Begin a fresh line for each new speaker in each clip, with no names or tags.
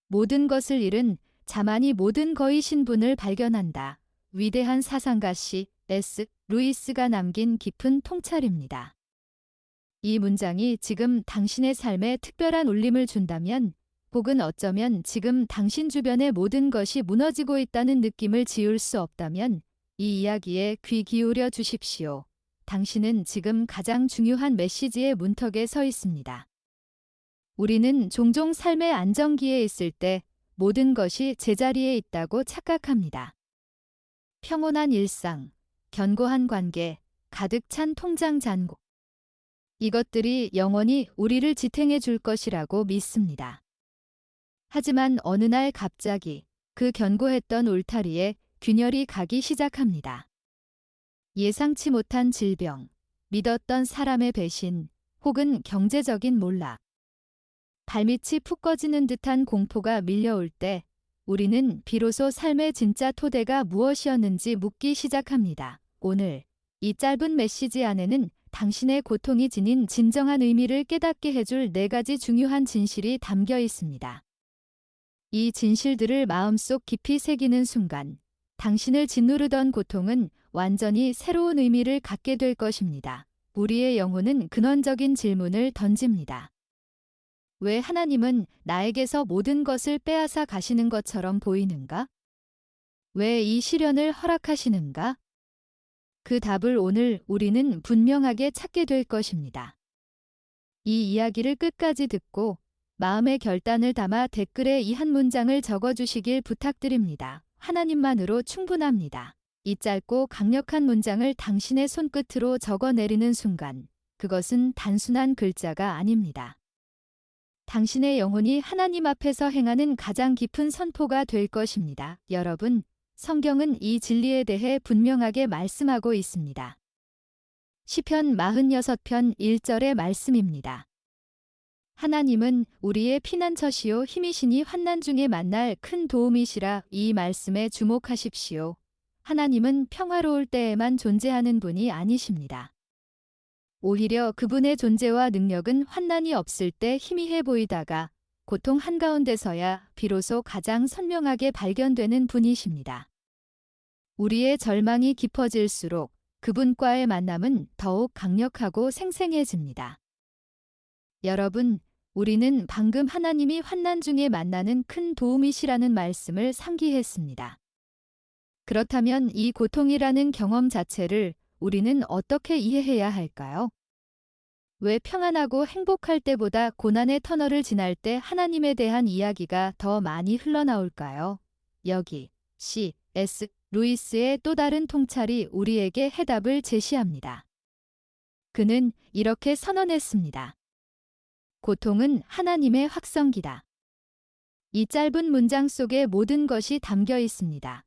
모든 것을 잃은 자만이 모든 거의 신분을 발견한다. 위대한 사상가 C.S. 루이스가 남긴 깊은 통찰입니다. 이 문장이 지금 당신의 삶에 특별한 울림을 준다면, 혹은 어쩌면 지금 당신 주변의 모든 것이 무너지고 있다는 느낌을 지울 수 없다면 이 이야기에 귀 기울여 주십시오. 당신은 지금 가장 중요한 메시지의 문턱에 서 있습니다. 우리는 종종 삶의 안정기에 있을 때 모든 것이 제자리에 있다고 착각합니다. 평온한 일상, 견고한 관계, 가득 찬 통장 잔고. 이것들이 영원히 우리를 지탱해 줄 것이라고 믿습니다. 하지만 어느 날 갑자기 그 견고했던 울타리에 균열이 가기 시작합니다. 예상치 못한 질병, 믿었던 사람의 배신, 혹은 경제적인 몰락. 발밑이 푹 꺼지는 듯한 공포가 밀려올 때 우리는 비로소 삶의 진짜 토대가 무엇이었는지 묻기 시작합니다. 오늘 이 짧은 메시지 안에는 당신의 고통이 지닌 진정한 의미를 깨닫게 해줄 4가지 중요한 진실이 담겨 있습니다. 이 진실들을 마음속 깊이 새기는 순간 당신을 짓누르던 고통은 완전히 새로운 의미를 갖게 될 것입니다. 우리의 영혼은 근원적인 질문을 던집니다. 왜 하나님은 나에게서 모든 것을 빼앗아 가시는 것처럼 보이는가? 왜 이 시련을 허락하시는가? 그 답을 오늘 우리는 분명하게 찾게 될 것입니다. 이 이야기를 끝까지 듣고 마음의 결단을 담아 댓글에 이 한 문장을 적어주시길 부탁드립니다. 하나님만으로 충분합니다. 이 짧고 강력한 문장을 당신의 손끝으로 적어내리는 순간 그것은 단순한 글자가 아닙니다. 당신의 영혼이 하나님 앞에서 행하는 가장 깊은 선포가 될 것입니다. 여러분, 성경은 이 진리에 대해 분명하게 말씀하고 있습니다. 시편 46편 1절의 말씀입니다. 하나님은 우리의 피난처시요 힘이시니 환난 중에 만날 큰 도움이시라. 이 말씀에 주목하십시오. 하나님은 평화로울 때에만 존재하는 분이 아니십니다. 오히려 그분의 존재와 능력은 환난이 없을 때 희미해 보이다가 고통 한가운데서야 비로소 가장 선명하게 발견되는 분이십니다. 우리의 절망이 깊어질수록 그분과의 만남은 더욱 강력하고 생생해집니다. 여러분, 우리는 방금 하나님이 환난 중에 만나는 큰 도움이시라는 말씀을 상기했습니다. 그렇다면 이 고통이라는 경험 자체를 우리는 어떻게 이해해야 할까요? 왜 평안하고 행복할 때보다 고난의 터널을 지날 때 하나님에 대한 이야기가 더 많이 흘러나올까요? 여기 C.S. 루이스의 또 다른 통찰이 우리에게 해답을 제시합니다. 그는 이렇게 선언했습니다. 고통은 하나님의 확성기다. 이 짧은 문장 속에 모든 것이 담겨 있습니다.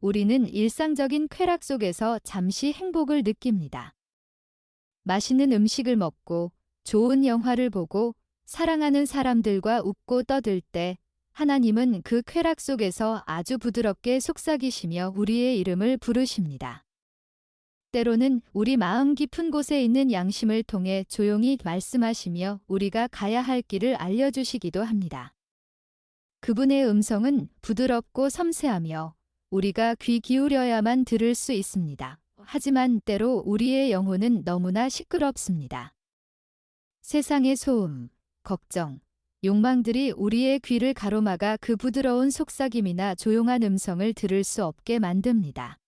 우리는 일상적인 쾌락 속에서 잠시 행복을 느낍니다. 맛있는 음식을 먹고 좋은 영화를 보고 사랑하는 사람들과 웃고 떠들 때 하나님은 그 쾌락 속에서 아주 부드럽게 속삭이시며 우리의 이름을 부르십니다. 때로는 우리 마음 깊은 곳에 있는 양심을 통해 조용히 말씀하시며 우리가 가야 할 길을 알려주시기도 합니다. 그분의 음성은 부드럽고 섬세하며 우리가 귀 기울여야만 들을 수 있습니다. 하지만 때로 우리의 영혼은 너무나 시끄럽습니다. 세상의 소음, 걱정, 욕망들이 우리의 귀를 가로막아 그 부드러운 속삭임이나 조용한 음성을 들을 수 없게 만듭니다.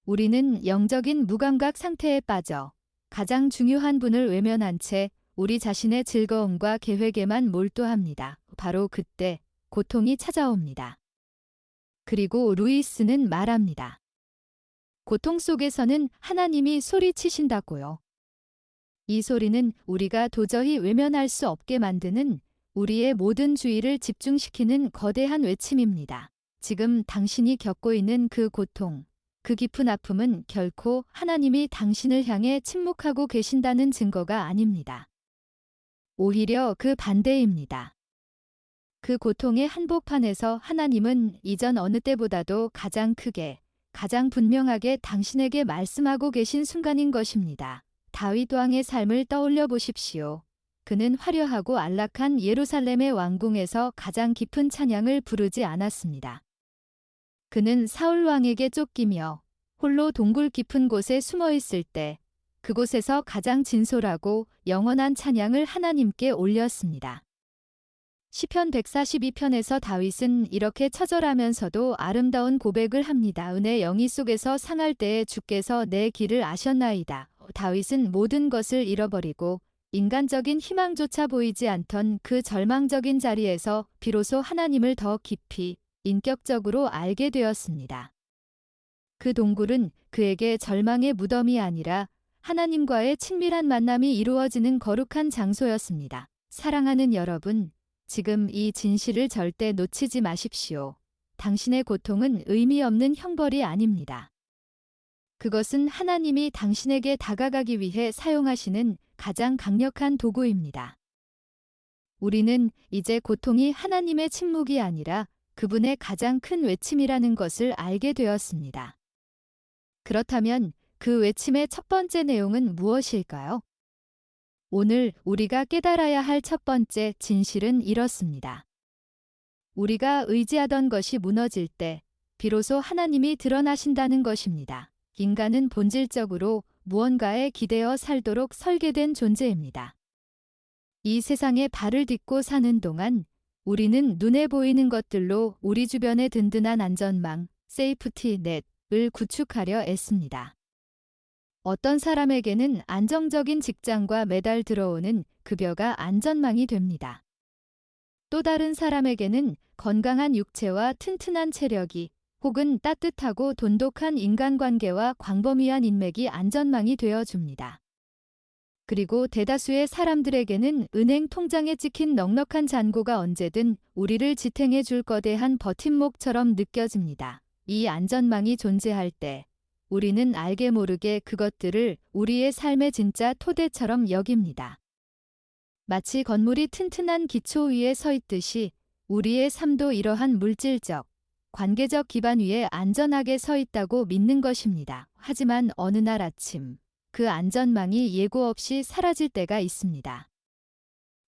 우리는 영적인 무감각 상태에 빠져 가장 중요한 분을 외면한 채 우리 자신의 즐거움과 계획에만 몰두합니다. 바로 그때 고통이 찾아옵니다. 그리고 루이스는 말합니다. 고통 속에서는 하나님이 소리치신다고요. 이 소리는 우리가 도저히 외면할 수 없게 만드는 우리의 모든 주의를 집중시키는 거대한 외침입니다. 지금 당신이 겪고 있는 그 고통, 그 깊은 아픔은 결코 하나님이 당신을 향해 침묵하고 계신다는 증거가 아닙니다. 오히려 그 반대입니다. 그 고통의 한복판에서 하나님은 이전 어느 때보다도 가장 크게, 가장 분명하게 당신에게 말씀하고 계신 순간인 것입니다. 다윗 왕의 삶을 떠올려 보십시오. 그는 화려하고 안락한 예루살렘의 왕궁에서 가장 깊은 찬양을 부르지 않았습니다. 그는 사울 왕에게 쫓기며 홀로 동굴 깊은 곳에 숨어 있을 때 그곳에서 가장 진솔하고 영원한 찬양을 하나님께 올렸습니다. 시편 142편에서 다윗은 이렇게 처절하면서도 아름다운 고백을 합니다. 은혜 영이 속에서 상할 때에 주께서 내 길을 아셨나이다. 다윗은 모든 것을 잃어버리고 인간적인 희망조차 보이지 않던 그 절망적인 자리에서 비로소 하나님을 더 깊이 인격적으로 알게 되었습니다. 그 동굴은 그에게 절망의 무덤이 아니라 하나님과의 친밀한 만남이 이루어지는 거룩한 장소였습니다. 사랑하는 여러분, 지금 이 진실을 절대 놓치지 마십시오. 당신의 고통은 의미 없는 형벌이 아닙니다. 그것은 하나님이 당신에게 다가가기 위해 사용하시는 가장 강력한 도구입니다. 우리는 이제 고통이 하나님의 침묵이 아니라 그분의 가장 큰 외침이라는 것을 알게 되었습니다. 그렇다면 그 외침의 첫 번째 내용은 무엇일까요? 오늘 우리가 깨달아야 할 첫 번째 진실은 이렇습니다. 우리가 의지하던 것이 무너질 때 비로소 하나님이 드러나신다는 것입니다. 인간은 본질적으로 무언가에 기대어 살도록 설계된 존재입니다. 이 세상에 발을 딛고 사는 동안 우리는 눈에 보이는 것들로 우리 주변의 든든한 안전망, 세이프티 넷을 구축하려 애씁니다. 어떤 사람에게는 안정적인 직장과 매달 들어오는 급여가 안전망이 됩니다. 또 다른 사람에게는 건강한 육체와 튼튼한 체력이 혹은 따뜻하고 돈독한 인간관계와 광범위한 인맥이 안전망이 되어줍니다. 그리고 대다수의 사람들에게는 은행 통장에 찍힌 넉넉한 잔고가 언제든 우리를 지탱해 줄 거대한 버팀목처럼 느껴집니다. 이 안전망이 존재할 때 우리는 알게 모르게 그것들을 우리의 삶의 진짜 토대처럼 여깁니다. 마치 건물이 튼튼한 기초 위에 서 있듯이 우리의 삶도 이러한 물질적, 관계적 기반 위에 안전하게 서 있다고 믿는 것입니다. 하지만 어느 날 아침, 그 안전망이 예고 없이 사라질 때가 있습니다.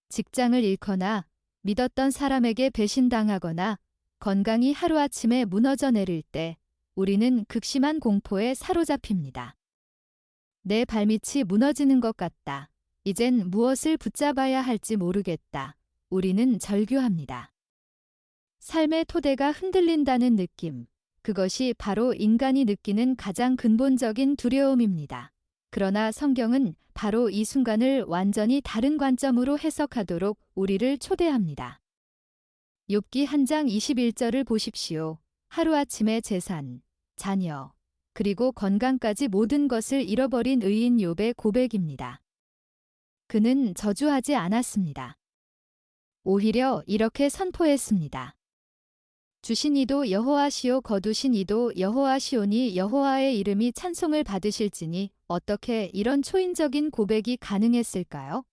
직장을 잃거나 믿었던 사람에게 배신당하거나 건강이 하루아침에 무너져 내릴 때 우리는 극심한 공포에 사로잡힙니다. 내 발밑이 무너지는 것 같다. 이젠 무엇을 붙잡아야 할지 모르겠다. 우리는 절규합니다. 삶의 토대가 흔들린다는 느낌. 그것이 바로 인간이 느끼는 가장 근본적인 두려움입니다. 그러나 성경은 바로 이 순간을 완전히 다른 관점으로 해석하도록 우리를 초대합니다. 욥기 1장 21절을 보십시오. 하루아침에 재산, 자녀, 그리고 건강까지 모든 것을 잃어버린 의인 욥의 고백입니다. 그는 저주하지 않았습니다. 오히려 이렇게 선포했습니다. 주신 이도 여호와시오 거두신 이도 여호와시오니 여호와의 이름이 찬송을 받으실지니 어떻게 이런 초인적인 고백이 가능했을까요?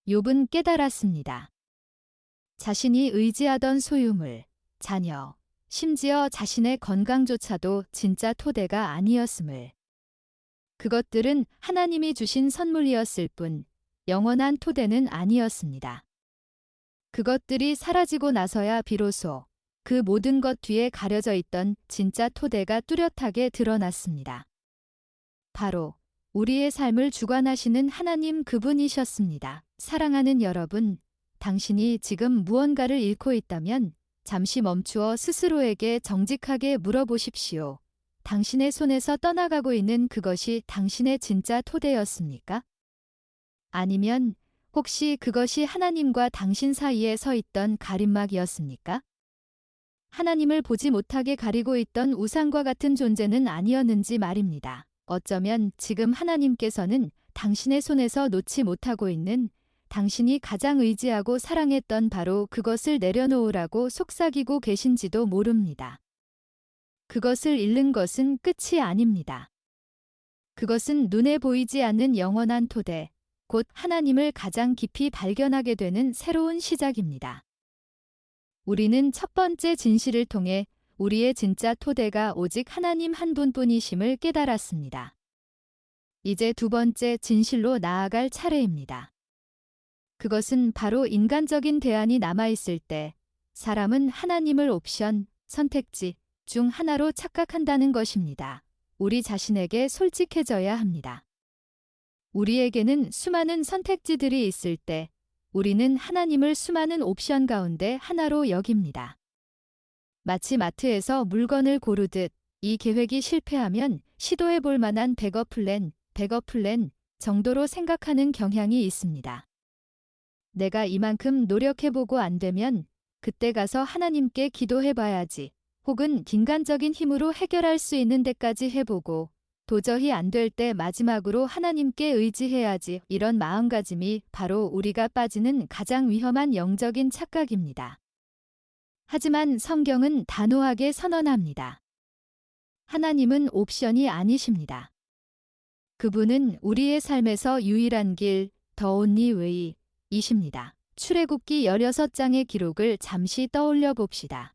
욥은 깨달았습니다. 자신이 의지하던 소유물, 자녀, 심지어 자신의 건강조차도 진짜 토대가 아니었음을. 그것들은 하나님이 주신 선물이었을 뿐 영원한 토대는 아니었습니다. 그것들이 사라지고 나서야 비로소 그 모든 것 뒤에 가려져 있던 진짜 토대가 뚜렷하게 드러났습니다. 바로 우리의 삶을 주관하시는 하나님 그분이셨습니다. 사랑하는 여러분, 당신이 지금 무언가를 잃고 있다면 잠시 멈추어 스스로에게 정직하게 물어보십시오. 당신의 손에서 떠나가고 있는 그것이 당신의 진짜 토대였습니까? 아니면 혹시 그것이 하나님과 당신 사이에 서 있던 가림막이었습니까? 하나님을 보지 못하게 가리고 있던 우상과 같은 존재는 아니었는지 말입니다. 어쩌면 지금 하나님께서는 당신의 손에서 놓지 못하고 있는 당신이 가장 의지하고 사랑했던 바로 그것을 내려놓으라고 속삭이고 계신지도 모릅니다. 그것을 잃는 것은 끝이 아닙니다. 그것은 눈에 보이지 않는 영원한 토대, 곧 하나님을 가장 깊이 발견하게 되는 새로운 시작입니다. 우리는 첫 번째 진실을 통해 우리의 진짜 토대가 오직 하나님 한 분뿐이심을 깨달았습니다. 이제 두 번째 진실로 나아갈 차례입니다. 그것은 바로 인간적인 대안이 남아있을 때 사람은 하나님을 옵션, 선택지 중 하나로 착각한다는 것입니다. 우리 자신에게 솔직해져야 합니다. 우리에게는 수많은 선택지들이 있을 때 우리는 하나님을 수많은 옵션 가운데 하나로 여깁니다. 마치 마트에서 물건을 고르듯 이 계획이 실패하면 시도해 볼 만한 백업 플랜 정도로 생각하는 경향이 있습니다. 내가 이만큼 노력해보고 안 되면 그때 가서 하나님께 기도해봐야지. 혹은 인간적인 힘으로 해결할 수 있는 데까지 해보고 도저히 안 될 때 마지막으로 하나님께 의지해야지. 이런 마음가짐이 바로 우리가 빠지는 가장 위험한 영적인 착각입니다. 하지만 성경은 단호하게 선언합니다. 하나님은 옵션이 아니십니다. 그분은 우리의 삶에서 유일한 길, the only way 이십니다. 출애굽기 16장의 기록을 잠시 떠올려 봅시다.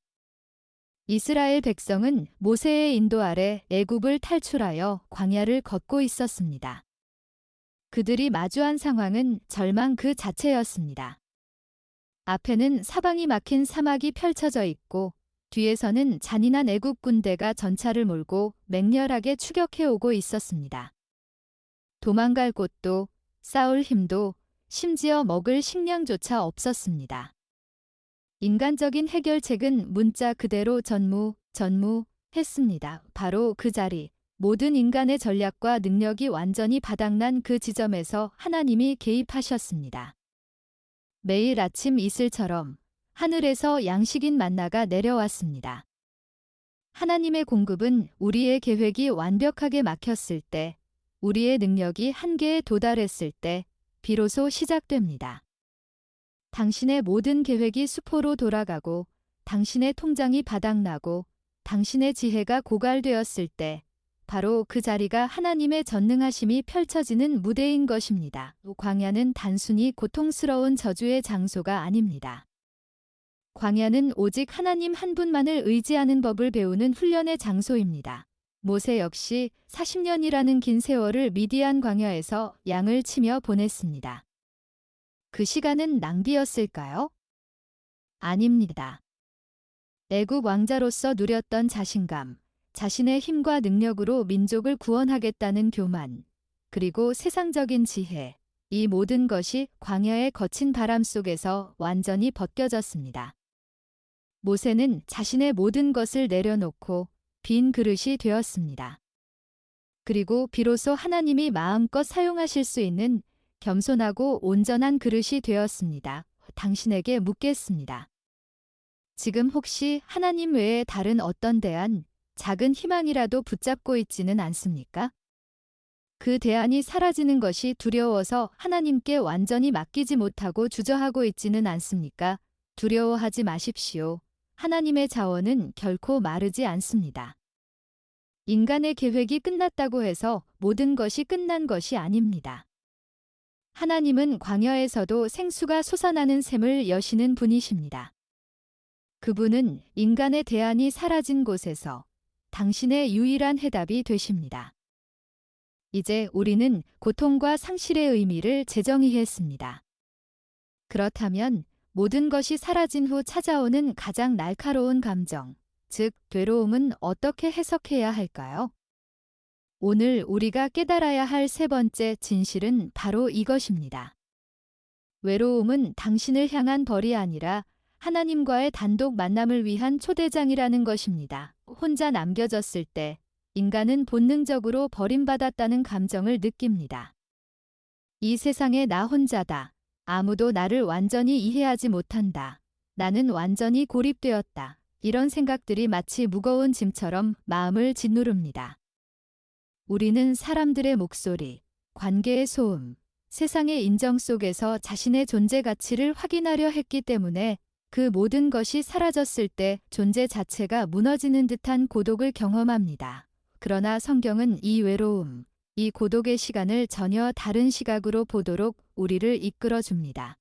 이스라엘 백성은 모세의 인도 아래 애굽을 탈출하여 광야를 걷고 있었습니다. 그들이 마주한 상황은 절망 그 자체였습니다. 앞에는 사방이 막힌 사막이 펼쳐져 있고 뒤에서는 잔인한 애굽 군대가 전차를 몰고 맹렬하게 추격해 오고 있었습니다. 도망갈 곳도 싸울 힘도 심지어 먹을 식량조차 없었습니다. 인간적인 해결책은 문자 그대로 전무했습니다. 바로 그 자리, 모든 인간의 전략과 능력이 완전히 바닥난 그 지점에서 하나님이 개입하셨습니다. 매일 아침 이슬처럼 하늘에서 양식인 만나가 내려왔습니다. 하나님의 공급은 우리의 계획이 완벽하게 막혔을 때, 우리의 능력이 한계에 도달했을 때 비로소 시작됩니다. 당신의 모든 계획이 수포로 돌아가고 당신의 통장이 바닥나고 당신의 지혜가 고갈되었을 때 바로 그 자리가 하나님의 전능하심이 펼쳐지는 무대인 것입니다. 광야는 단순히 고통스러운 저주의 장소가 아닙니다. 광야는 오직 하나님 한 분만을 의지하는 법을 배우는 훈련의 장소입니다. 모세 역시 40년이라는 긴 세월을 미디안 광야에서 양을 치며 보냈습니다. 그 시간은 낭비였을까요? 아닙니다. 애굽 왕자로서 누렸던 자신감, 자신의 힘과 능력으로 민족을 구원하겠다는 교만, 그리고 세상적인 지혜, 이 모든 것이 광야의 거친 바람 속에서 완전히 벗겨졌습니다. 모세는 자신의 모든 것을 내려놓고 빈 그릇이 되었습니다. 그리고 비로소 하나님이 마음껏 사용하실 수 있는 겸손하고 온전한 그릇이 되었습니다. 당신에게 묻겠습니다. 지금 혹시 하나님 외에 다른 어떤 대안, 작은 희망이라도 붙잡고 있지는 않습니까? 그 대안이 사라지는 것이 두려워서 하나님께 완전히 맡기지 못하고 주저하고 있지는 않습니까? 두려워하지 마십시오. 하나님의 자원은 결코 마르지 않습니다. 인간의 계획이 끝났다고 해서 모든 것이 끝난 것이 아닙니다. 하나님은 광야에서도 생수가 솟아나는 샘을 여시는 분이십니다. 그분은 인간의 대안이 사라진 곳에서 당신의 유일한 해답이 되십니다. 이제 우리는 고통과 상실의 의미를 재정의했습니다. 그렇다면 모든 것이 사라진 후 찾아오는 가장 날카로운 감정, 즉 괴로움은 어떻게 해석해야 할까요? 오늘 우리가 깨달아야 할 세 번째 진실은 바로 이것입니다. 외로움은 당신을 향한 벌이 아니라 하나님과의 단독 만남을 위한 초대장이라는 것입니다. 혼자 남겨졌을 때 인간은 본능적으로 버림받았다는 감정을 느낍니다. 이 세상에 나 혼자다. 아무도 나를 완전히 이해하지 못한다. 나는 완전히 고립되었다. 이런 생각들이 마치 무거운 짐처럼 마음을 짓누릅니다. 우리는 사람들의 목소리, 관계의 소음, 세상의 인정 속에서 자신의 존재 가치를 확인하려 했기 때문에 그 모든 것이 사라졌을 때 존재 자체가 무너지는 듯한 고독을 경험합니다. 그러나 성경은 이 외로움, 이 고독의 시간을 전혀 다른 시각으로 보도록 우리를 이끌어 줍니다.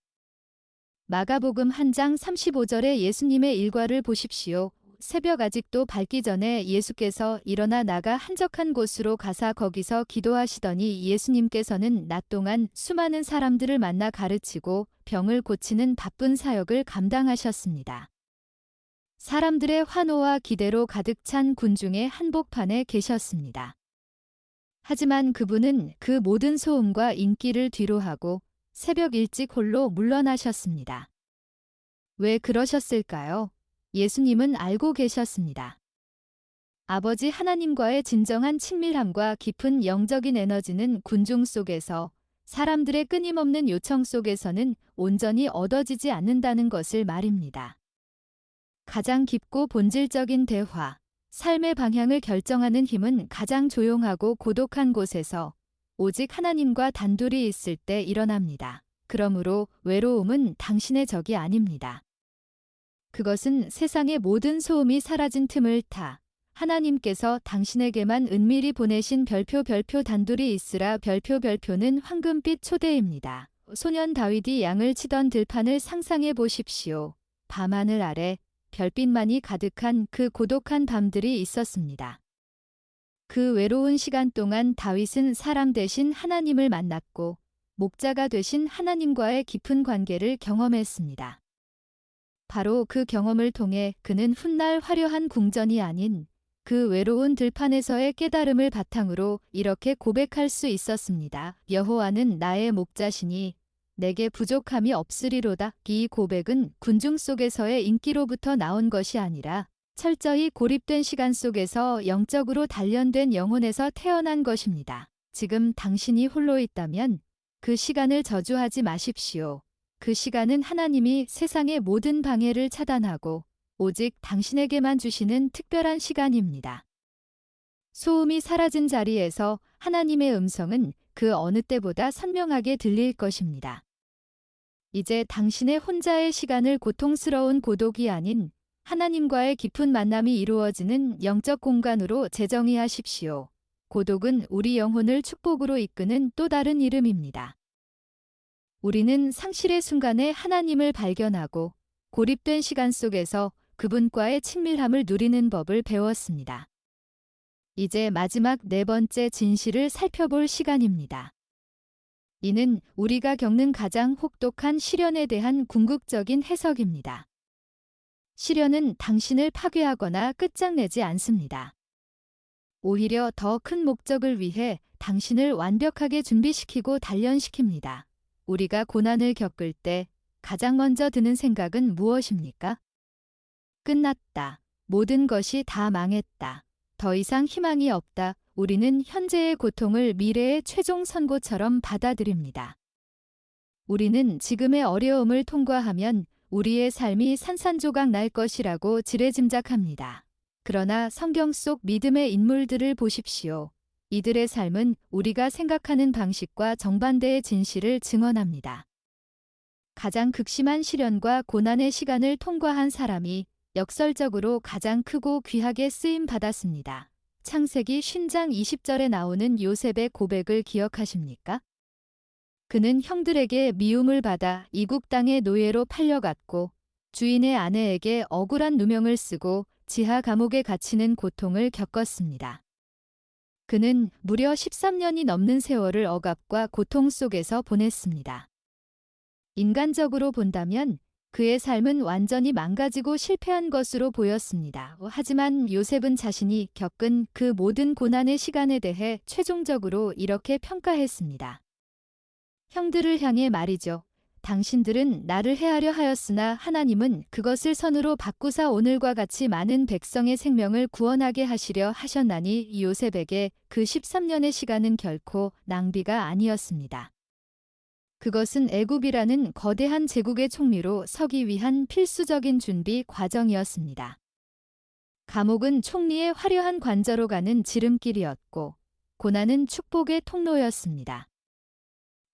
마가복음 1장 35절의 예수님의 일과를 보십시오. 새벽 아직도 밝기 전에 예수께서 일어나 나가 한적한 곳으로 가사 거기서 기도하시더니 예수님께서는 낮 동안 수많은 사람들을 만나 가르치고 병을 고치는 바쁜 사역을 감당하셨습니다. 사람들의 환호와 기대로 가득 찬 군중의 한복판에 계셨습니다. 하지만 그분은 그 모든 소음과 인기를 뒤로하고 새벽 일찍 홀로 물러나셨습니다. 왜 그러셨을까요? 예수님은 알고 계셨습니다. 아버지 하나님과의 진정한 친밀함과 깊은 영적인 에너지는 군중 속에서, 사람들의 끊임없는 요청 속에서는 온전히 얻어지지 않는다는 것을 말입니다. 가장 깊고 본질적인 대화, 삶의 방향을 결정하는 힘은 가장 조용하고 고독한 곳에서 오직 하나님과 단둘이 있을 때 일어납니다. 그러므로 외로움은 당신의 적이 아닙니다. 그것은 세상의 모든 소음이 사라진 틈을 타 하나님께서 당신에게만 은밀히 보내신 별표 단둘이 있으라. 별표는 황금빛 초대입니다. 소년 다윗이 양을 치던 들판을 상상해 보십시오. 밤하늘 아래 별빛만이 가득한 그 고독한 밤들이 있었습니다. 그 외로운 시간 동안 다윗은 사람 대신 하나님을 만났고 목자가 되신 하나님과의 깊은 관계를 경험했습니다. 바로 그 경험을 통해 그는 훗날 화려한 궁전이 아닌 그 외로운 들판에서의 깨달음을 바탕으로 이렇게 고백할 수 있었습니다. 여호와는 나의 목자시니 내게 부족함이 없으리로다. 이 고백은 군중 속에서의 인기로부터 나온 것이 아니라 철저히 고립된 시간 속에서 영적으로 단련된 영혼에서 태어난 것입니다. 지금 당신이 홀로 있다면 그 시간을 저주하지 마십시오. 그 시간은 하나님이 세상의 모든 방해를 차단하고 오직 당신에게만 주시는 특별한 시간입니다. 소음이 사라진 자리에서 하나님의 음성은 그 어느 때보다 선명하게 들릴 것입니다. 이제 당신의 혼자의 시간을 고통스러운 고독이 아닌 하나님과의 깊은 만남이 이루어지는 영적 공간으로 재정의하십시오. 고독은 우리 영혼을 축복으로 이끄는 또 다른 이름입니다. 우리는 상실의 순간에 하나님을 발견하고 고립된 시간 속에서 그분과의 친밀함을 누리는 법을 배웠습니다. 이제 마지막 네 번째 진실을 살펴볼 시간입니다. 이는 우리가 겪는 가장 혹독한 시련에 대한 궁극적인 해석입니다. 시련은 당신을 파괴하거나 끝장내지 않습니다. 오히려 더 큰 목적을 위해 당신을 완벽하게 준비시키고 단련시킵니다. 우리가 고난을 겪을 때 가장 먼저 드는 생각은 무엇입니까? 끝났다. 모든 것이 다 망했다. 더 이상 희망이 없다. 우리는 현재의 고통을 미래의 최종 선고처럼 받아들입니다. 우리는 지금의 어려움을 통과하면 우리의 삶이 산산조각 날 것이라고 지레짐작합니다. 그러나 성경 속 믿음의 인물들을 보십시오. 이들의 삶은 우리가 생각하는 방식과 정반대의 진실을 증언합니다. 가장 극심한 시련과 고난의 시간을 통과한 사람이 역설적으로 가장 크고 귀하게 쓰임 받았습니다. 창세기 50장 20절에 나오는 요셉의 고백을 기억하십니까? 그는 형들에게 미움을 받아 이국 땅의 노예로 팔려갔고 주인의 아내에게 억울한 누명을 쓰고 지하 감옥에 갇히는 고통을 겪었습니다. 그는 무려 13년이 넘는 세월을 억압과 고통 속에서 보냈습니다. 인간적으로 본다면 그의 삶은 완전히 망가지고 실패한 것으로 보였습니다. 하지만 요셉은 자신이 겪은 그 모든 고난의 시간에 대해 최종적으로 이렇게 평가했습니다. 형들을 향해 말이죠. 당신들은 나를 해하려 하였으나 하나님은 그것을 선으로 바꾸사 오늘과 같이 많은 백성의 생명을 구원하게 하시려 하셨나니 요셉에게 그 13년의 시간은 결코 낭비가 아니었습니다. 그것은 애굽이라는 거대한 제국의 총리로 서기 위한 필수적인 준비 과정이었습니다. 감옥은 총리의 화려한 관저로 가는 지름길이었고 고난은 축복의 통로였습니다.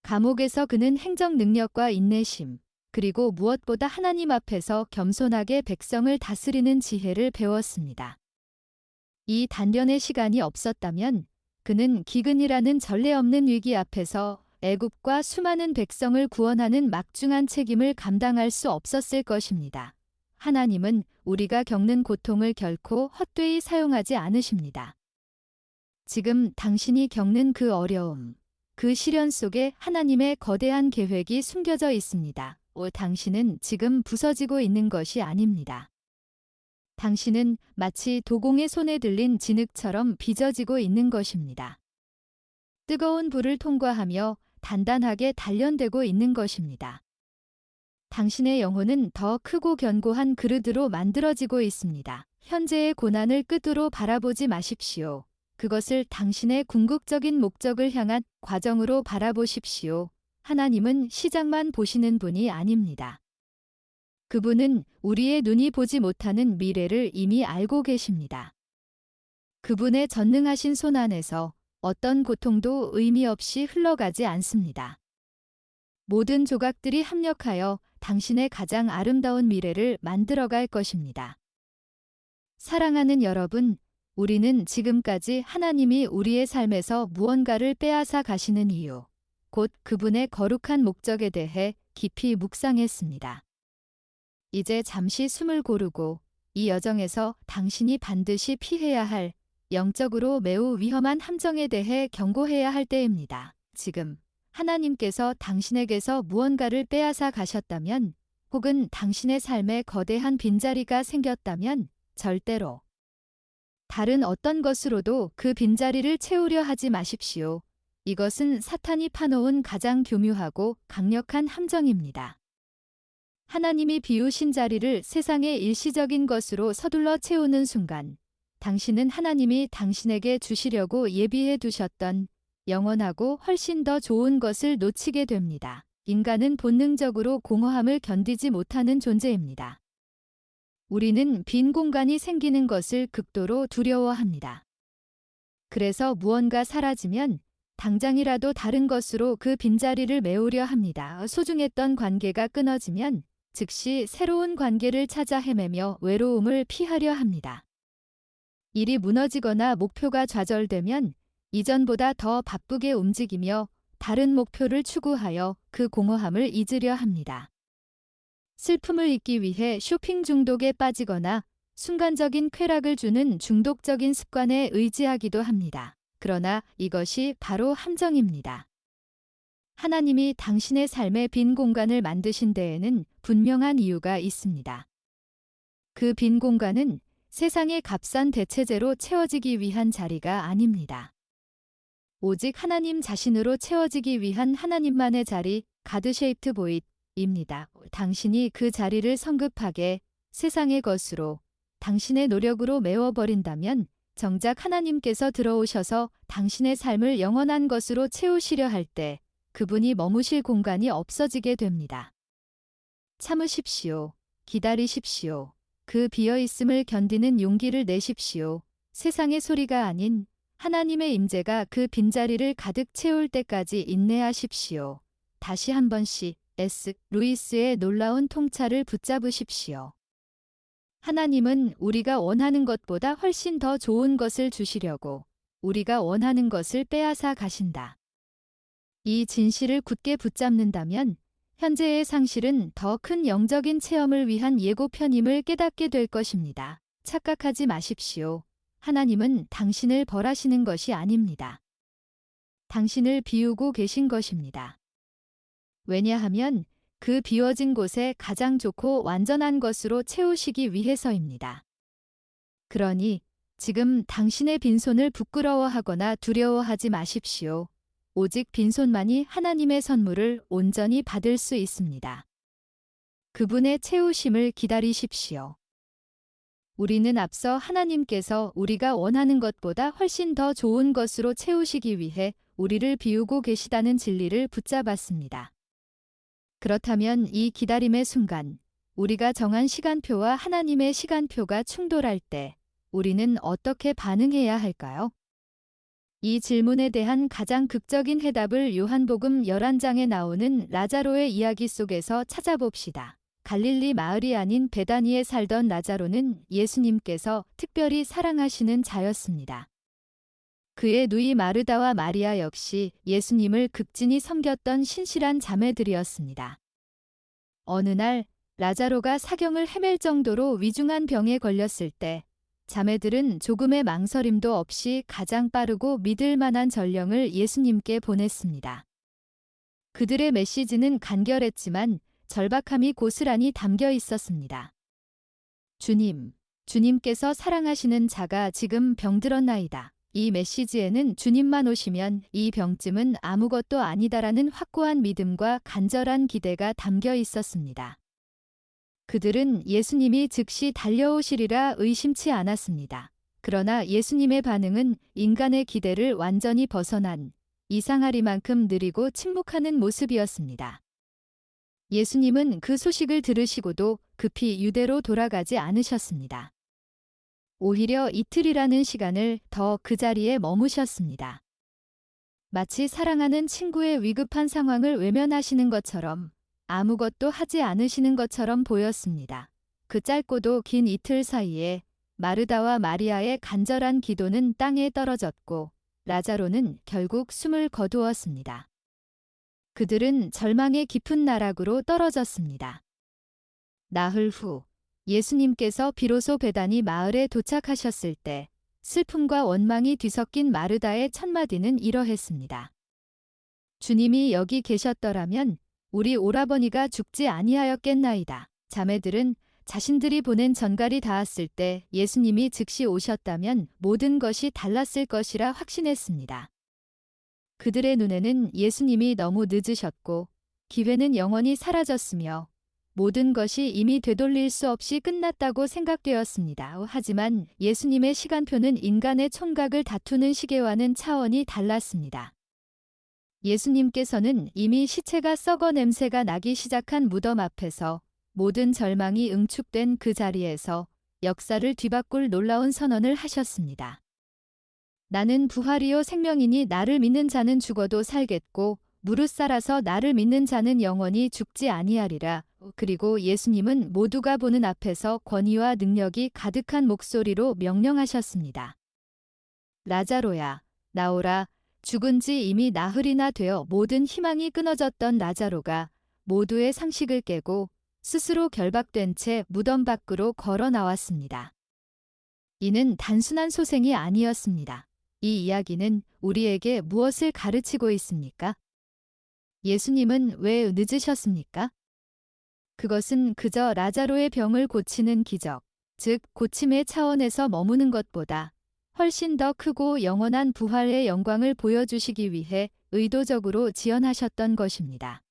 감옥에서 그는 행정 능력과 인내심, 그리고 무엇보다 하나님 앞에서 겸손하게 백성을 다스리는 지혜를 배웠습니다. 이 단련의 시간이 없었다면 그는 기근이라는 전례 없는 위기 앞에서 애굽과 수많은 백성을 구원하는 막중한 책임을 감당할 수 없었을 것입니다. 하나님은 우리가 겪는 고통을 결코 헛되이 사용하지 않으십니다. 지금 당신이 겪는 그 어려움, 그 시련 속에 하나님의 거대한 계획이 숨겨져 있습니다. 당신은 지금 부서지고 있는 것이 아닙니다. 당신은 마치 도공의 손에 들린 진흙처럼 빚어지고 있는 것입니다. 뜨거운 불을 통과하며 단단하게 단련되고 있는 것입니다. 당신의 영혼은 더 크고 견고한 그릇으로 만들어지고 있습니다. 현재의 고난을 끝으로 바라보지 마십시오. 그것을 당신의 궁극적인 목적을 향한 과정으로 바라보십시오. 하나님은 시작만 보시는 분이 아닙니다. 그분은 우리의 눈이 보지 못하는 미래를 이미 알고 계십니다. 그분의 전능하신 손 안에서 어떤 고통도 의미 없이 흘러가지 않습니다. 모든 조각들이 합력하여 당신의 가장 아름다운 미래를 만들어갈 것입니다. 사랑하는 여러분, 우리는 지금까지 하나님이 우리의 삶에서 무언가를 빼앗아 가시는 이유, 곧 그분의 거룩한 목적에 대해 깊이 묵상했습니다. 이제 잠시 숨을 고르고 이 여정에서 당신이 반드시 피해야 할 영적으로 매우 위험한 함정에 대해 경고해야 할 때입니다. 지금 하나님께서 당신에게서 무언가를 빼앗아 가셨다면, 혹은 당신의 삶에 거대한 빈자리가 생겼다면 절대로 다른 어떤 것으로도 그 빈자리를 채우려 하지 마십시오. 이것은 사탄이 파놓은 가장 교묘하고 강력한 함정입니다. 하나님이 비우신 자리를 세상의 일시적인 것으로 서둘러 채우는 순간, 당신은 하나님이 당신에게 주시려고 예비해 두셨던 영원하고 훨씬 더 좋은 것을 놓치게 됩니다. 인간은 본능적으로 공허함을 견디지 못하는 존재입니다. 우리는 빈 공간이 생기는 것을 극도로 두려워합니다. 그래서 무언가 사라지면 당장이라도 다른 것으로 그 빈자리를 메우려 합니다. 소중했던 관계가 끊어지면 즉시 새로운 관계를 찾아 헤매며 외로움을 피하려 합니다. 일이 무너지거나 목표가 좌절되면 이전보다 더 바쁘게 움직이며 다른 목표를 추구하여 그 공허함을 잊으려 합니다. 슬픔을 잊기 위해 쇼핑 중독에 빠지거나 순간적인 쾌락을 주는 중독적인 습관에 의지하기도 합니다. 그러나 이것이 바로 함정입니다. 하나님이 당신의 삶의 빈 공간을 만드신 데에는 분명한 이유가 있습니다. 그 빈 공간은 세상의 값싼 대체제로 채워지기 위한 자리가 아닙니다. 오직 하나님 자신으로 채워지기 위한 하나님만의 자리, 가드쉐이프트 보잇입니다. 당신이 그 자리를 성급하게 세상의 것으로, 당신의 노력으로 메워버린다면 정작 하나님께서 들어오셔서 당신의 삶을 영원한 것으로 채우시려 할 때 그분이 머무실 공간이 없어지게 됩니다. 참으십시오. 기다리십시오. 그 비어있음을 견디는 용기를 내십시오. 세상의 소리가 아닌 하나님의 임재가 그 빈자리를 가득 채울 때까지 인내하십시오. 다시 한 번씩 S. 루이스의 놀라운 통찰을 붙잡으십시오. 하나님은 우리가 원하는 것보다 훨씬 더 좋은 것을 주시려고 우리가 원하는 것을 빼앗아 가신다. 이 진실을 굳게 붙잡는다면 현재의 상실은 더 큰 영적인 체험을 위한 예고편임을 깨닫게 될 것입니다. 착각하지 마십시오. 하나님은 당신을 벌하시는 것이 아닙니다. 당신을 비우고 계신 것입니다. 왜냐하면 그 비워진 곳에 가장 좋고 완전한 것으로 채우시기 위해서입니다. 그러니 지금 당신의 빈손을 부끄러워하거나 두려워하지 마십시오. 오직 빈손만이 하나님의 선물을 온전히 받을 수 있습니다. 그분의 채우심을 기다리십시오. 우리는 앞서 하나님께서 우리가 원하는 것보다 훨씬 더 좋은 것으로 채우시기 위해 우리를 비우고 계시다는 진리를 붙잡았습니다. 그렇다면 이 기다림의 순간, 우리가 정한 시간표와 하나님의 시간표가 충돌할 때 우리는 어떻게 반응해야 할까요? 이 질문에 대한 가장 극적인 해답을 요한복음 11장에 나오는 라자로의 이야기 속에서 찾아봅시다. 갈릴리 마을이 아닌 베다니에 살던 라자로는 예수님께서 특별히 사랑하시는 자였습니다. 그의 누이 마르다와 마리아 역시 예수님을 극진히 섬겼던 신실한 자매들이었습니다. 어느 날 라자로가 사경을 헤맬 정도로 위중한 병에 걸렸을 때 자매들은 조금의 망설임도 없이 가장 빠르고 믿을 만한 전령을 예수님께 보냈습니다. 그들의 메시지는 간결했지만 절박함이 고스란히 담겨 있었습니다. 주님, 주님께서 사랑하시는 자가 지금 병들었나이다. 이 메시지에는 주님만 오시면 이 병쯤은 아무것도 아니다라는 확고한 믿음과 간절한 기대가 담겨 있었습니다. 그들은 예수님이 즉시 달려오시리라 의심치 않았습니다. 그러나 예수님의 반응은 인간의 기대를 완전히 벗어난 이상하리만큼 느리고 침묵하는 모습이었습니다. 예수님은 그 소식을 들으시고도 급히 유대로 돌아가지 않으셨습니다. 오히려 이틀이라는 시간을 더 그 자리에 머무셨습니다. 마치 사랑하는 친구의 위급한 상황을 외면하시는 것처럼 아무것도 하지 않으시는 것처럼 보였습니다. 그 짧고도 긴 이틀 사이에 마르다와 마리아의 간절한 기도는 땅에 떨어졌고 라자로는 결국 숨을 거두었습니다. 그들은 절망의 깊은 나락으로 떨어졌습니다. 나흘 후 예수님께서 비로소 베다니 마을에 도착하셨을 때 슬픔과 원망이 뒤섞인 마르다의 첫마디는 이러했습니다. 주님이 여기 계셨더라면 우리 오라버니가 죽지 아니하였겠나이다. 자매들은 자신들이 보낸 전갈이 닿았을 때 예수님이 즉시 오셨다면 모든 것이 달랐을 것이라 확신했습니다. 그들의 눈에는 예수님이 너무 늦으셨고 기회는 영원히 사라졌으며 모든 것이 이미 되돌릴 수 없이 끝났다고 생각되었습니다. 하지만 예수님의 시간표는 인간의 총각을 다투는 시계와는 차원이 달랐습니다. 예수님께서는 이미 시체가 썩어 냄새가 나기 시작한 무덤 앞에서 모든 절망이 응축된 그 자리에서 역사를 뒤바꿀 놀라운 선언을 하셨습니다. 나는 부활이요 생명이니 나를 믿는 자는 죽어도 살겠고 무릇 살아서 나를 믿는 자는 영원히 죽지 아니하리라. 그리고 예수님은 모두가 보는 앞에서 권위와 능력이 가득한 목소리로 명령하셨습니다. 라자로야, 나오라. 죽은 지 이미 나흘이나 되어 모든 희망이 끊어졌던 라자로가 모두의 상식을 깨고 스스로 결박된 채 무덤 밖으로 걸어 나왔습니다. 이는 단순한 소생이 아니었습니다. 이 이야기는 우리에게 무엇을 가르치고 있습니까? 예수님은 왜 늦으셨습니까? 그것은 그저 라자로의 병을 고치는 기적, 즉 고침의 차원에서 머무는 것보다 훨씬 더 크고 영원한 부활의 영광을 보여주시기 위해 의도적으로 지연하셨던 것입니다.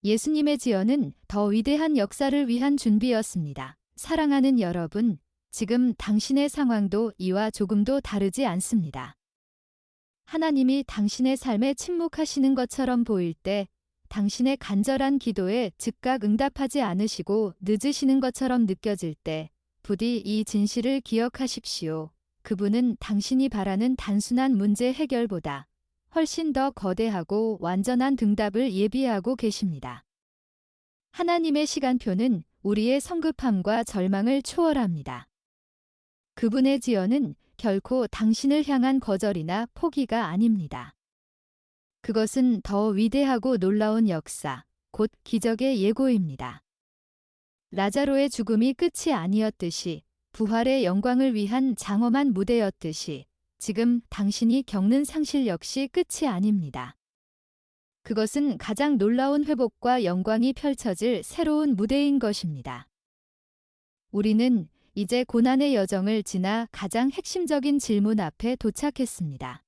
예수님의 지연은 더 위대한 역사를 위한 준비였습니다. 사랑하는 여러분, 지금 당신의 상황도 이와 조금도 다르지 않습니다. 하나님이 당신의 삶에 침묵하시는 것처럼 보일 때 당신의 간절한 기도에 즉각 응답하지 않으시고 늦으시는 것처럼 느껴질 때 부디 이 진실을 기억하십시오. 그분은 당신이 바라는 단순한 문제 해결보다 훨씬 더 거대하고 완전한 응답을 예비하고 계십니다. 하나님의 시간표는 우리의 성급함과 절망을 초월합니다. 그분의 지연은 결코 당신을 향한 거절이나 포기가 아닙니다. 그것은 더 위대하고 놀라운 역사, 곧 기적의 예고입니다. 라자로의 죽음이 끝이 아니었듯이 부활의 영광을 위한 장엄한 무대였듯이 지금 당신이 겪는 상실 역시 끝이 아닙니다. 그것은 가장 놀라운 회복과 영광이 펼쳐질 새로운 무대인 것입니다. 우리는 이제 고난의 여정을 지나 가장 핵심적인 질문 앞에 도착했습니다.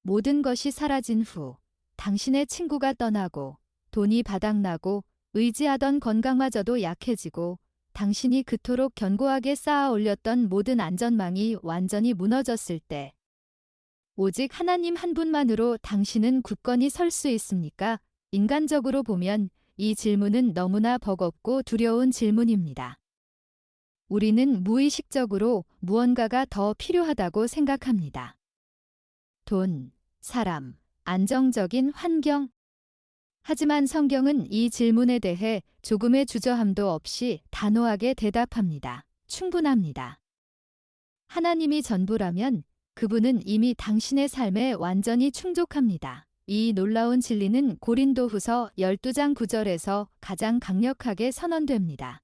모든 것이 사라진 후 당신의 친구가 떠나고 돈이 바닥나고 의지하던 건강마저도 약해지고 당신이 그토록 견고하게 쌓아 올렸던 모든 안전망이 완전히 무너졌을 때 오직 하나님 한 분만으로 당신은 굳건히 설 수 있습니까? 인간적으로 보면 이 질문은 너무나 버겁고 두려운 질문입니다. 우리는 무의식적으로 무언가가 더 필요하다고 생각합니다. 돈, 사람, 안정적인 환경. 하지만 성경은 이 질문에 대해 조금의 주저함도 없이 단호하게 대답합니다. 충분합니다. 하나님이 전부라면 그분은 이미 당신의 삶에 완전히 충족합니다. 이 놀라운 진리는 고린도후서 12장 9절에서 가장 강력하게 선언됩니다.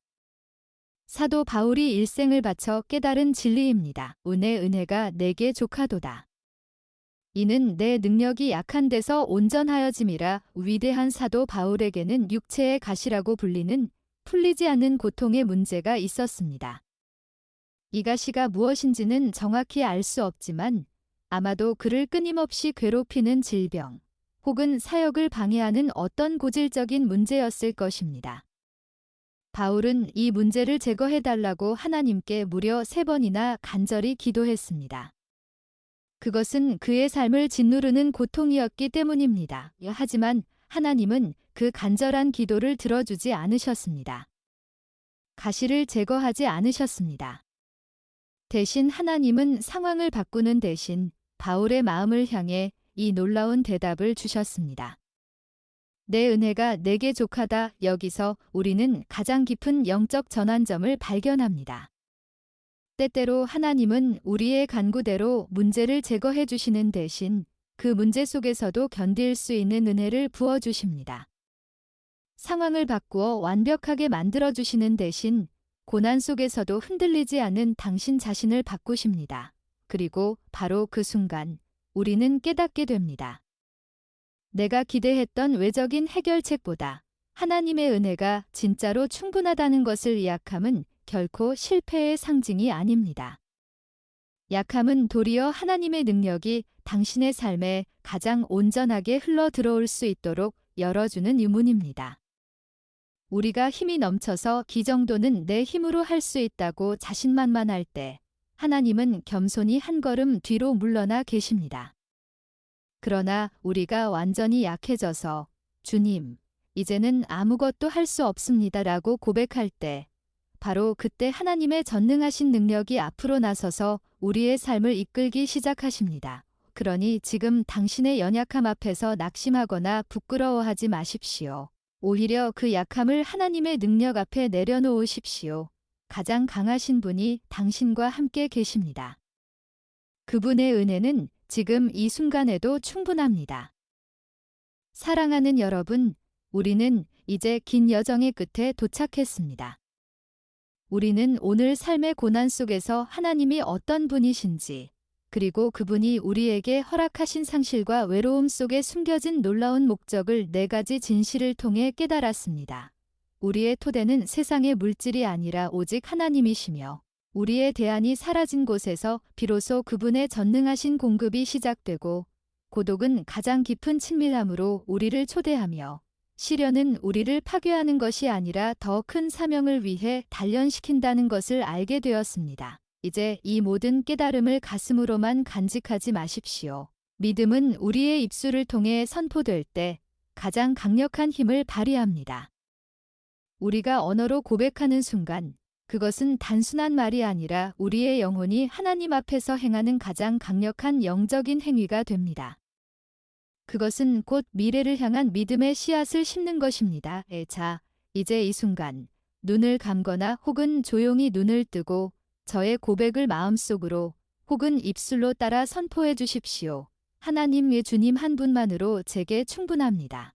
사도 바울이 일생을 바쳐 깨달은 진리입니다. 은의 은혜가 내게 족하도다. 이는 내 능력이 약한 데서 온전하여짐이라. 위대한 사도 바울에게는 육체의 가시라고 불리는 풀리지 않는 고통의 문제가 있었습니다. 이 가시가 무엇인지는 정확히 알 수 없지만 아마도 그를 끊임없이 괴롭히는 질병 혹은 사역을 방해하는 어떤 고질적인 문제였을 것입니다. 바울은 이 문제를 제거해달라고 하나님께 무려 3번이나 간절히 기도했습니다. 그것은 그의 삶을 짓누르는 고통이었기 때문입니다. 하지만 하나님은 그 간절한 기도를 들어주지 않으셨습니다. 가시를 제거하지 않으셨습니다. 대신 하나님은 상황을 바꾸는 대신 바울의 마음을 향해 이 놀라운 대답을 주셨습니다. 내 은혜가 내게 족하다. 여기서 우리는 가장 깊은 영적 전환점을 발견합니다. 때때로 하나님은 우리의 간구대로 문제를 제거해 주시는 대신 그 문제 속에서도 견딜 수 있는 은혜를 부어주십니다. 상황을 바꾸어 완벽하게 만들어주시는 대신 고난 속에서도 흔들리지 않는 당신 자신을 바꾸십니다. 그리고 바로 그 순간 우리는 깨닫게 됩니다. 내가 기대했던 외적인 해결책보다 하나님의 은혜가 진짜로 충분하다는 것을 약함은 결코 실패의 상징이 아닙니다. 약함은 도리어 하나님의 능력이 당신의 삶에 가장 온전하게 흘러 들어올 수 있도록 열어주는 유문입니다. 우리가 힘이 넘쳐서 이 정도는 내 힘으로 할 수 있다고 자신만만할 때 하나님은 겸손히 한 걸음 뒤로 물러나 계십니다. 그러나 우리가 완전히 약해져서 주님, 이제는 아무것도 할 수 없습니다라고 고백할 때 바로 그때 하나님의 전능하신 능력이 앞으로 나서서 우리의 삶을 이끌기 시작하십니다. 그러니 지금 당신의 연약함 앞에서 낙심하거나 부끄러워하지 마십시오. 오히려 그 약함을 하나님의 능력 앞에 내려놓으십시오. 가장 강하신 분이 당신과 함께 계십니다. 그분의 은혜는 지금 이 순간에도 충분합니다. 사랑하는 여러분, 우리는 이제 긴 여정의 끝에 도착했습니다. 우리는 오늘 삶의 고난 속에서 하나님이 어떤 분이신지, 그리고 그분이 우리에게 허락하신 상실과 외로움 속에 숨겨진 놀라운 목적을 4가지 진실을 통해 깨달았습니다. 우리의 토대는 세상의 물질이 아니라 오직 하나님이시며, 우리의 대안이 사라진 곳에서 비로소 그분의 전능하신 공급이 시작되고, 고독은 가장 깊은 친밀함으로 우리를 초대하며, 시련은 우리를 파괴하는 것이 아니라 더 큰 사명을 위해 단련시킨다는 것을 알게 되었습니다. 이제 이 모든 깨달음을 가슴으로만 간직하지 마십시오. 믿음은 우리의 입술을 통해 선포될 때 가장 강력한 힘을 발휘합니다. 우리가 언어로 고백하는 순간 그것은 단순한 말이 아니라 우리의 영혼이 하나님 앞에서 행하는 가장 강력한 영적인 행위가 됩니다. 그것은 곧 미래를 향한 믿음의 씨앗을 심는 것입니다. 자, 이제 이 순간 눈을 감거나 혹은 조용히 눈을 뜨고 저의 고백을 마음속으로 혹은 입술로 따라 선포해 주십시오. 하나님의 주님 한 분만으로 제게 충분합니다.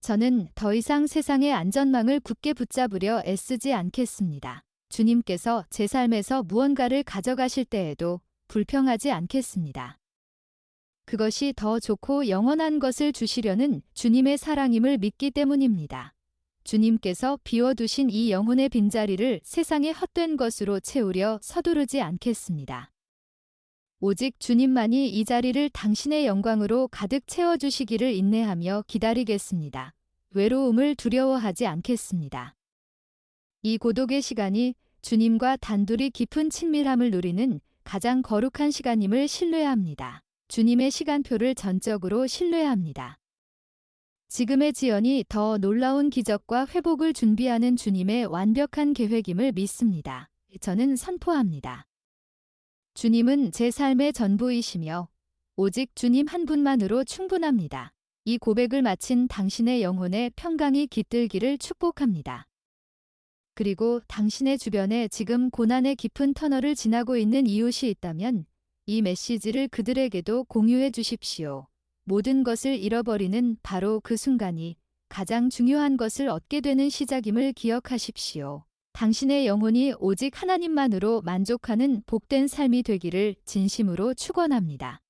저는 더 이상 세상의 안전망을 굳게 붙잡으려 애쓰지 않겠습니다. 주님께서 제 삶에서 무언가를 가져가실 때에도 불평하지 않겠습니다. 그것이 더 좋고 영원한 것을 주시려는 주님의 사랑임을 믿기 때문입니다. 주님께서 비워두신 이 영혼의 빈자리를 세상의 헛된 것으로 채우려 서두르지 않겠습니다. 오직 주님만이 이 자리를 당신의 영광으로 가득 채워주시기를 인내하며 기다리겠습니다. 외로움을 두려워하지 않겠습니다. 이 고독의 시간이 주님과 단둘이 깊은 친밀함을 누리는 가장 거룩한 시간임을 신뢰합니다. 주님의 시간표를 전적으로 신뢰합니다. 지금의 지연이 더 놀라운 기적과 회복을 준비하는 주님의 완벽한 계획임을 믿습니다. 저는 선포합니다. 주님은 제 삶의 전부이시며 오직 주님 한 분만으로 충분합니다. 이 고백을 마친 당신의 영혼에 평강이 깃들기를 축복합니다. 그리고 당신의 주변에 지금 고난의 깊은 터널을 지나고 있는 이웃이 있다면 이 메시지를 그들에게도 공유해 주십시오. 모든 것을 잃어버리는 바로 그 순간이 가장 중요한 것을 얻게 되는 시작임을 기억하십시오. 당신의 영혼이 오직 하나님만으로 만족하는 복된 삶이 되기를 진심으로 축원합니다.